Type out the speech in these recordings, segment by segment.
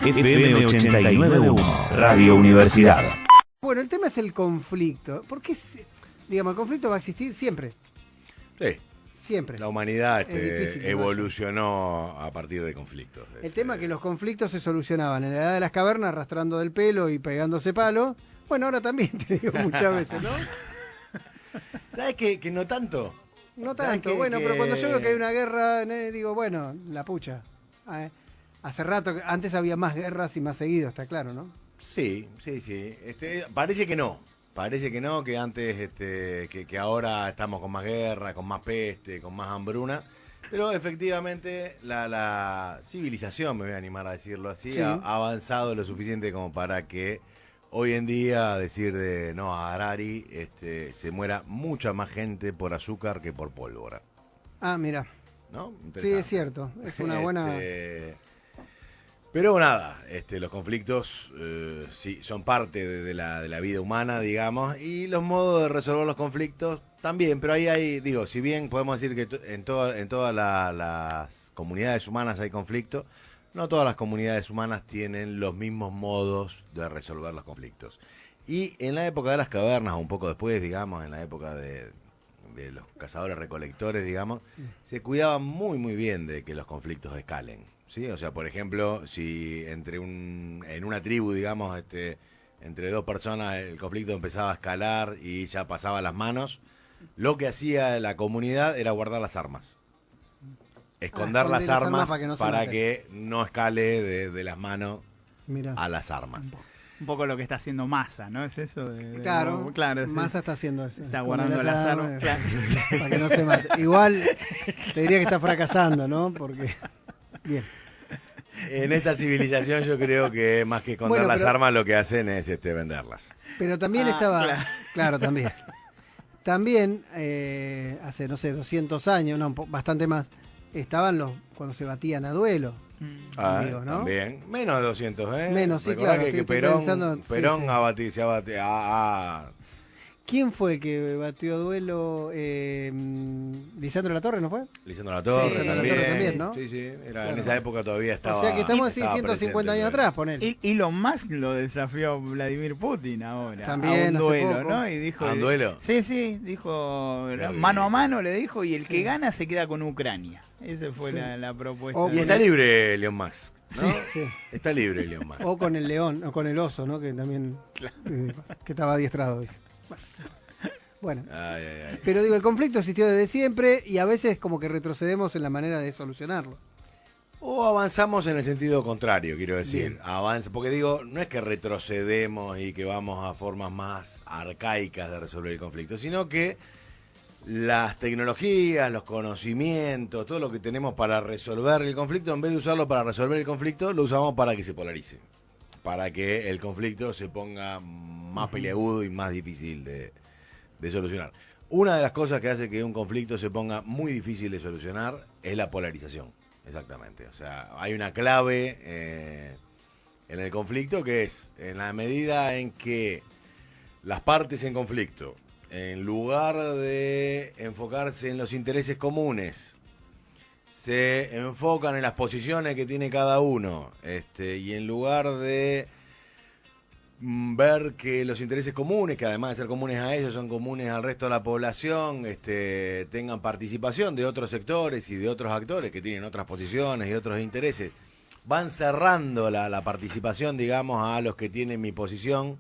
FM 89.1, Radio Universidad. Bueno, el tema es el conflicto. Porque, digamos, el conflicto va a existir siempre. Sí. Siempre. La humanidad difícil, evolucionó a partir de conflictos. El tema es que los conflictos se solucionaban en la edad de las cavernas arrastrando del pelo y pegándose palos. Bueno, ahora también, te digo muchas veces, ¿no? ¿Sabes que no tanto? No tanto, bueno, pero cuando yo veo que hay una guerra, digo, bueno, la pucha. Hace rato, antes había más guerras y más seguido, está claro, ¿no? Sí. Parece que no. Parece que antes, que ahora estamos con más guerra, con más peste, con más hambruna. Pero efectivamente la civilización, me voy a animar a decirlo así, sí, ha avanzado lo suficiente como para que hoy en día, decir de no a Harari, se muera mucha más gente por azúcar que por pólvora. Ah, mira. ¿No? Sí, es cierto. Es una buena... Pero nada, los conflictos sí son parte de la vida humana, digamos, y los modos de resolver los conflictos también, pero ahí hay, digo, si bien podemos decir que en todas las comunidades humanas hay conflicto, no todas las comunidades humanas tienen los mismos modos de resolver los conflictos. Y en la época de las cavernas, o un poco después, digamos, en la época de los cazadores-recolectores, digamos, se cuidaban muy, muy bien de que los conflictos escalen. ¿Sí? O sea, por ejemplo, si en una tribu, digamos, entre dos personas el conflicto empezaba a escalar y ya pasaba las manos, lo que hacía la comunidad era guardar las armas. Esconder las armas para que no escale de las manos a las armas. Un poco lo que está haciendo Massa, ¿no? ¿Es eso? Claro, claro, Massa está haciendo eso. Está guardando las armas. Claro. Para que no se mate. Igual te diría que está fracasando, ¿no? Porque... Bien. En esta civilización yo creo que más que esconder las armas lo que hacen es venderlas. Pero también estaba... Claro, también. También, hace, no sé, 200 años, no, bastante más, estaban cuando se batían a duelo. Digo, ¿no? También. Menos de 200, ¿eh? Menos, sí, recordá claro. que Perón se abate. ¿Quién fue el que batió a duelo? ¿Lisandro Latorre, no fue? Lisandro Latorre, sí, también, ¿no? Sí, claro. En esa época todavía estaba. O sea que estamos así 150 años atrás, ponele. Elon Musk lo desafió Vladimir Putin ahora. También, a un duelo, poco. ¿no? Y dijo, ¿A un duelo? Sí, dijo mano a mano, le dijo, y el que gana se queda con Ucrania. Esa fue la propuesta. Y está libre Elon Musk, ¿no? Sí. Está libre Elon Musk. O con el león, o con el oso, ¿no? Que también que estaba adiestrado, dice. Bueno, pero digo, el conflicto existió desde siempre y a veces como que retrocedemos en la manera de solucionarlo. O avanzamos en el sentido contrario, quiero decir. Porque digo, no es que retrocedemos y que vamos a formas más arcaicas de resolver el conflicto, sino que las tecnologías, los conocimientos, todo lo que tenemos para resolver el conflicto, en vez de usarlo para resolver el conflicto, lo usamos para que se polarice. Para que el conflicto se ponga más peliagudo y más difícil de solucionar. Una de las cosas que hace que un conflicto se ponga muy difícil de solucionar es la polarización. Exactamente. O sea, hay una clave en el conflicto que es en la medida en que las partes en conflicto, en lugar de enfocarse en los intereses comunes, se enfocan en las posiciones que tiene cada uno, y en lugar de ver que los intereses comunes, que además de ser comunes a ellos, son comunes al resto de la población, tengan participación de otros sectores y de otros actores que tienen otras posiciones y otros intereses, van cerrando la participación, digamos, a los que tienen mi posición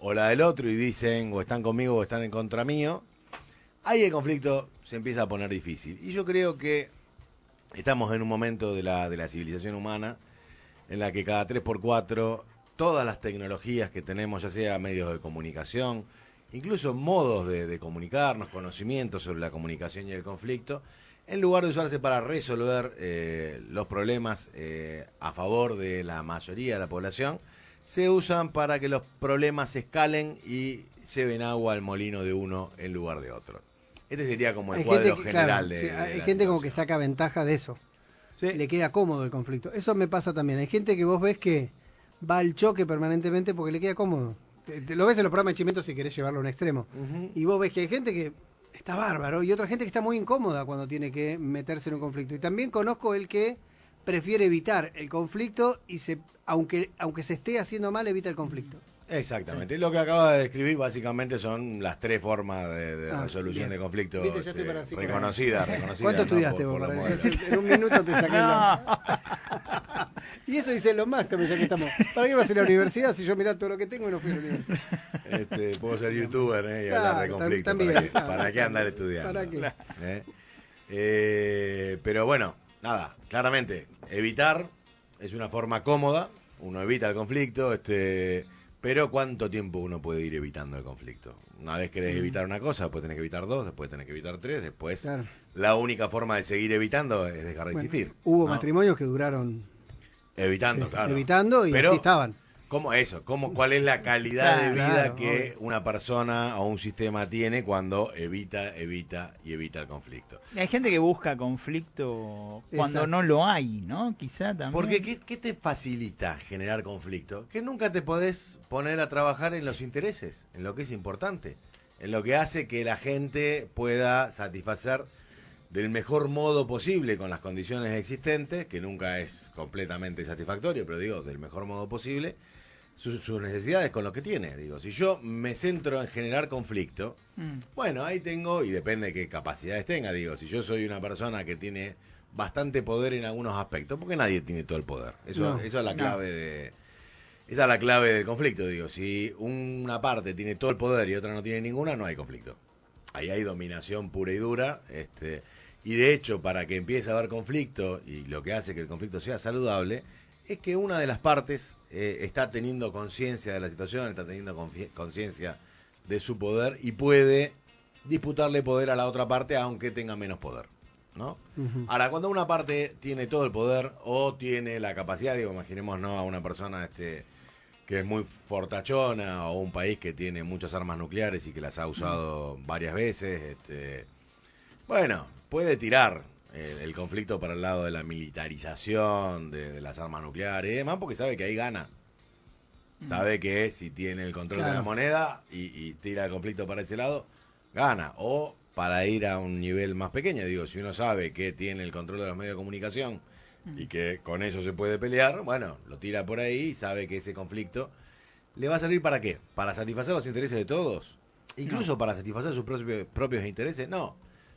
o la del otro y dicen o están conmigo o están en contra mío. Ahí el conflicto se empieza a poner difícil. Y yo creo que estamos en un momento de la civilización humana en la que cada 3x4 todas las tecnologías que tenemos, ya sea medios de comunicación, incluso modos de comunicarnos, conocimientos sobre la comunicación y el conflicto, en lugar de usarse para resolver los problemas a favor de la mayoría de la población, se usan para que los problemas escalen y lleven agua al molino de uno en lugar de otro. Este sería como el cuadro general de hay la gente como situación. que saca ventaja de eso. Sí. Le queda cómodo el conflicto. Eso me pasa también. Hay gente que vos ves que va al choque permanentemente porque le queda cómodo. Te lo ves en los programas de Chimento si querés llevarlo a un extremo. Y vos ves que hay gente que está bárbaro y otra gente que está muy incómoda cuando tiene que meterse en un conflicto. Y también conozco el que prefiere evitar el conflicto y aunque se esté haciendo mal, evita el conflicto. Exactamente. Sí. Lo que acaba de describir básicamente son las 3 formas de resolución de conflicto reconocidas. ¿Cuánto estudiaste vos? En un minuto te saqué Y eso dice lo más también, ya que estamos. ¿Para qué vas a ir a la universidad si yo mirá todo lo que tengo y no fui a la universidad? Puedo ser youtuber y hablar de conflicto. También, ¿Para qué andar estudiando? ¿Para qué? Pero bueno, nada, claramente, evitar es una forma cómoda, uno evita el conflicto, pero ¿cuánto tiempo uno puede ir evitando el conflicto? Una vez querés evitar una cosa, después tenés que evitar 2, después tenés que evitar 3, después la única forma de seguir evitando es dejar de existir. Hubo matrimonios que duraron evitando, claro. Evitando y pero, así estaban. ¿Cómo eso? ¿Cuál es la calidad de vida que una persona o un sistema tiene cuando evita el conflicto? Hay gente que busca conflicto cuando no lo hay, ¿no? Quizá también. Porque ¿qué te facilita generar conflicto? Que nunca te podés poner a trabajar en los intereses, en lo que es importante, en lo que hace que la gente pueda satisfacer del mejor modo posible con las condiciones existentes, que nunca es completamente satisfactorio, pero digo, del mejor modo posible, sus necesidades con lo que tiene. Digo, si yo me centro en generar conflicto, bueno, ahí tengo, y depende de qué capacidades tenga, digo, si yo soy una persona que tiene bastante poder en algunos aspectos, porque nadie tiene todo el poder. Eso es la clave esa es la clave del conflicto, digo, si una parte tiene todo el poder y otra no tiene ninguna, no hay conflicto. Ahí hay dominación pura y dura, y de hecho, para que empiece a haber conflicto, y lo que hace que el conflicto sea saludable, es que una de las partes está teniendo conciencia de la situación, está teniendo conciencia de su poder y puede disputarle poder a la otra parte aunque tenga menos poder, ¿no? Ahora, cuando una parte tiene todo el poder o tiene la capacidad, digo, imaginemos a una persona que es muy fortachona o un país que tiene muchas armas nucleares y que las ha usado varias veces, bueno, puede tirar el conflicto para el lado de la militarización de las armas nucleares y demás, porque sabe que ahí gana. Sabe que si tiene el control de la moneda y tira el conflicto para ese lado, gana. O para ir a un nivel más pequeño, digo, si uno sabe que tiene el control de los medios de comunicación y que con eso se puede pelear, bueno, lo tira por ahí y sabe que ese conflicto le va a servir ¿para qué? ¿Para satisfacer los intereses de todos? Incluso para satisfacer sus propios intereses, no.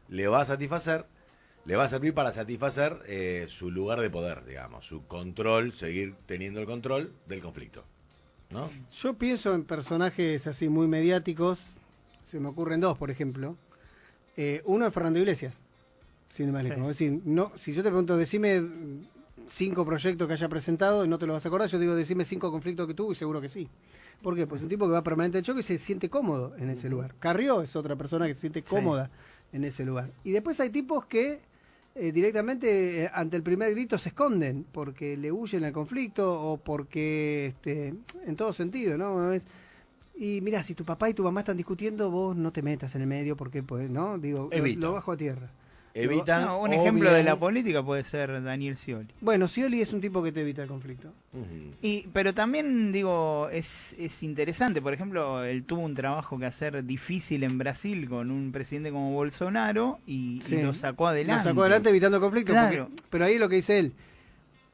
Le va a servir para satisfacer su lugar de poder, digamos, su control, seguir teniendo el control del conflicto, ¿no? Yo pienso en personajes así muy mediáticos, se me ocurren 2, por ejemplo. Uno es Fernando Iglesias, sin más lejos. Es decir, no, si yo te pregunto, decime 5 proyectos que haya presentado y no te lo vas a acordar, yo digo, decime 5 conflictos que tuvo y seguro que sí. ¿Por qué? Pues un tipo que va permanente de choque y se siente cómodo en ese lugar. Carrió es otra persona que se siente cómoda en ese lugar. Y después hay tipos que directamente ante el primer grito se esconden porque le huyen al conflicto o porque en todo sentido, ¿no? Y mira, si tu papá y tu mamá están discutiendo, vos no te metas en el medio porque, pues, ¿no? Digo, lo bajo a tierra. Evitan. Un ejemplo de la política puede ser Daniel Scioli. Bueno, Scioli es un tipo que te evita el conflicto. Pero también, digo, es interesante. Por ejemplo, él tuvo un trabajo que hacer difícil en Brasil con un presidente como Bolsonaro y lo sacó adelante. Lo sacó adelante evitando conflicto. Claro. Pero ahí lo que dice él,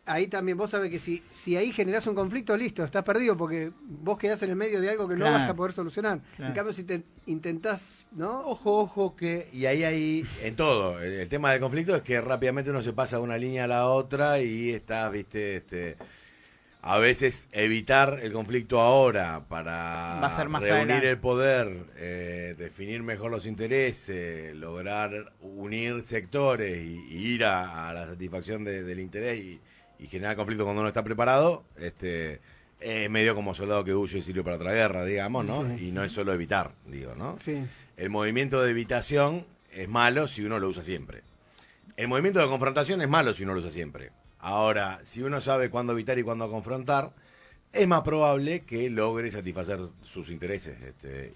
ahí también vos sabés que si ahí generás un conflicto, listo, estás perdido porque vos quedás en el medio de algo que no vas a poder solucionar. En cambio, si te intentás, ¿no? Ojo, que, y ahí, en todo, el tema del conflicto es que rápidamente uno se pasa de una línea a la otra y está, a veces evitar el conflicto ahora para va a ser más reunir adelante el poder, definir mejor los intereses, lograr unir sectores y ir a la satisfacción del interés y generar conflicto cuando uno está preparado, es medio como soldado que huye y sirve para otra guerra, digamos, ¿no? Sí. Y no es solo evitar, digo, ¿no? Sí. El movimiento de evitación es malo si uno lo usa siempre. El movimiento de confrontación es malo si uno lo usa siempre. Ahora, si uno sabe cuándo evitar y cuándo confrontar, es más probable que logre satisfacer sus intereses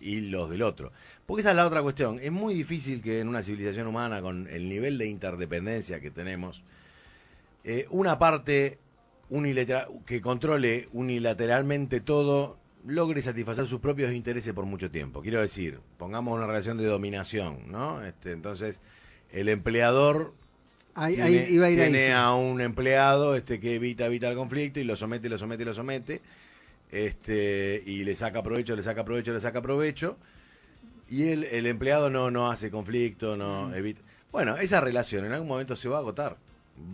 y los del otro. Porque esa es la otra cuestión. Es muy difícil que en una civilización humana, con el nivel de interdependencia que tenemos, una parte que controle unilateralmente todo logre satisfacer sus propios intereses por mucho tiempo. Quiero decir, pongamos una relación de dominación, ¿no? Entonces, el empleador tiene a un empleado que evita el conflicto y lo somete, y le saca provecho, y el empleado no hace conflicto, no evita. Bueno, esa relación en algún momento se va a agotar.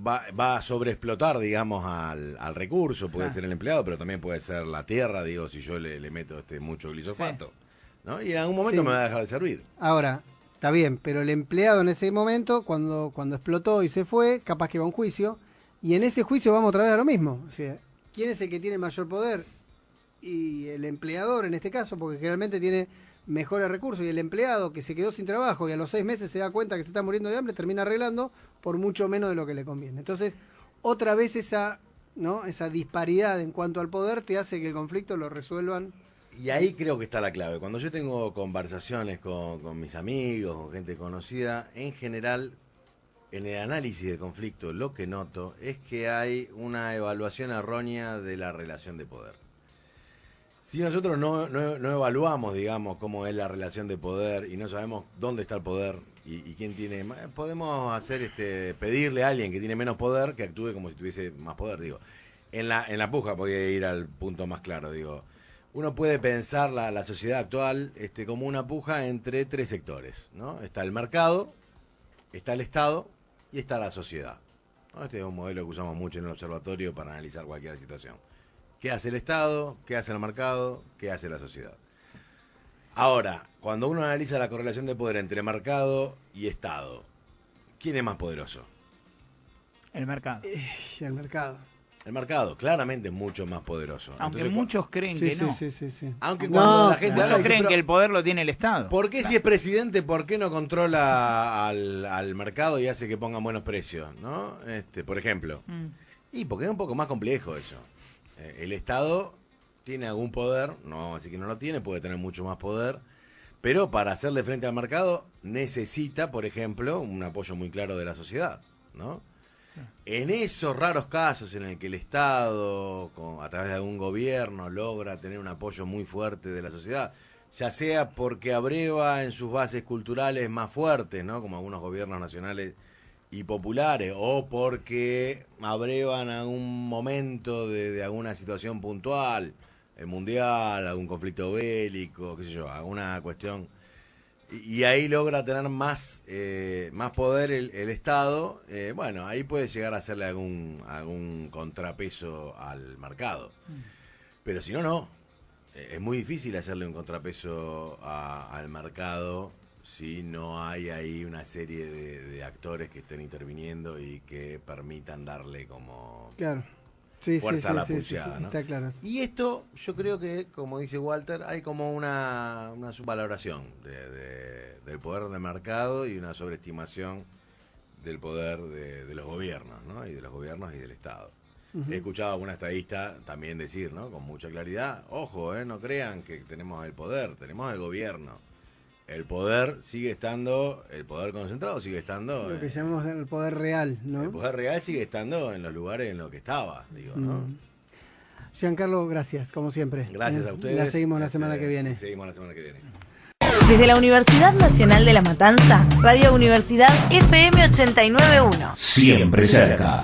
Va a sobreexplotar, digamos, al recurso. Puede ser el empleado, pero también puede ser la tierra, digo, si yo le meto mucho glifosato, ¿no? Y en algún momento me va a dejar de servir. Ahora, está bien, pero el empleado en ese momento, cuando explotó y se fue, capaz que va a un juicio, y en ese juicio vamos otra vez a lo mismo. O sea, ¿quién es el que tiene mayor poder? Y el empleador en este caso, porque generalmente tiene mejores recursos, y el empleado que se quedó sin trabajo y a los 6 meses se da cuenta que se está muriendo de hambre, termina arreglando por mucho menos de lo que le conviene. Entonces, otra vez esa disparidad en cuanto al poder te hace que el conflicto lo resuelvan. Y ahí creo que está la clave. Cuando yo tengo conversaciones con mis amigos, con gente conocida, en general, en el análisis del conflicto, lo que noto es que hay una evaluación errónea de la relación de poder. Si nosotros no evaluamos, digamos, cómo es la relación de poder y no sabemos dónde está el poder y quién tiene más, podemos hacer pedirle a alguien que tiene menos poder que actúe como si tuviese más poder, digo. En la puja, podría ir al punto más claro, digo. Uno puede pensar la sociedad actual como una puja entre 3 sectores, ¿no? Está el mercado, está el Estado y está la sociedad, ¿no? Este es un modelo que usamos mucho en el observatorio para analizar cualquier situación. ¿Qué hace el Estado? ¿Qué hace el mercado? ¿Qué hace la sociedad? Ahora, cuando uno analiza la correlación de poder entre mercado y Estado, ¿quién es más poderoso? El mercado. El mercado. El mercado, claramente es mucho más poderoso. Aunque entonces, muchos creen que no. Sí. Aunque cuando la gente habla, creen que el poder lo tiene el Estado. ¿Por qué si es presidente, por qué no controla al mercado y hace que pongan buenos precios, ¿no? Por ejemplo. Y porque es un poco más complejo eso. El Estado tiene algún poder, no, así que no lo tiene, puede tener mucho más poder, pero para hacerle frente al mercado necesita, por ejemplo, un apoyo muy claro de la sociedad, ¿no? En esos raros casos en el que el Estado, a través de algún gobierno, logra tener un apoyo muy fuerte de la sociedad, ya sea porque abreva en sus bases culturales más fuertes, ¿no? Como algunos gobiernos nacionales y populares, o porque abrevan algún momento de alguna situación puntual, el mundial, algún conflicto bélico, qué sé yo, alguna cuestión, y ahí logra tener más poder el Estado, bueno, ahí puede llegar a hacerle algún contrapeso al mercado. Pero si no, es muy difícil hacerle un contrapeso al mercado si no hay ahí una serie de actores que estén interviniendo y que permitan darle como fuerza a la pulseada, ¿no? Está claro. Y esto, yo creo que, como dice Walter, hay como una subvaloración del poder del mercado y una sobreestimación del poder de los gobiernos, ¿no? Y de los gobiernos y del Estado. He escuchado a alguna estadista también decir, ¿no? Con mucha claridad, ojo, no crean que tenemos el poder, tenemos el gobierno. El poder sigue estando, el poder concentrado sigue estando... Lo que llamamos el poder real, ¿no? El poder real sigue estando en los lugares en los que estaba, digo, ¿no? Giancarlo, gracias, como siempre. Gracias a ustedes. La seguimos la semana que viene. Seguimos la semana que viene. Desde la Universidad Nacional de La Matanza, Radio Universidad FM 89.1. Siempre cerca.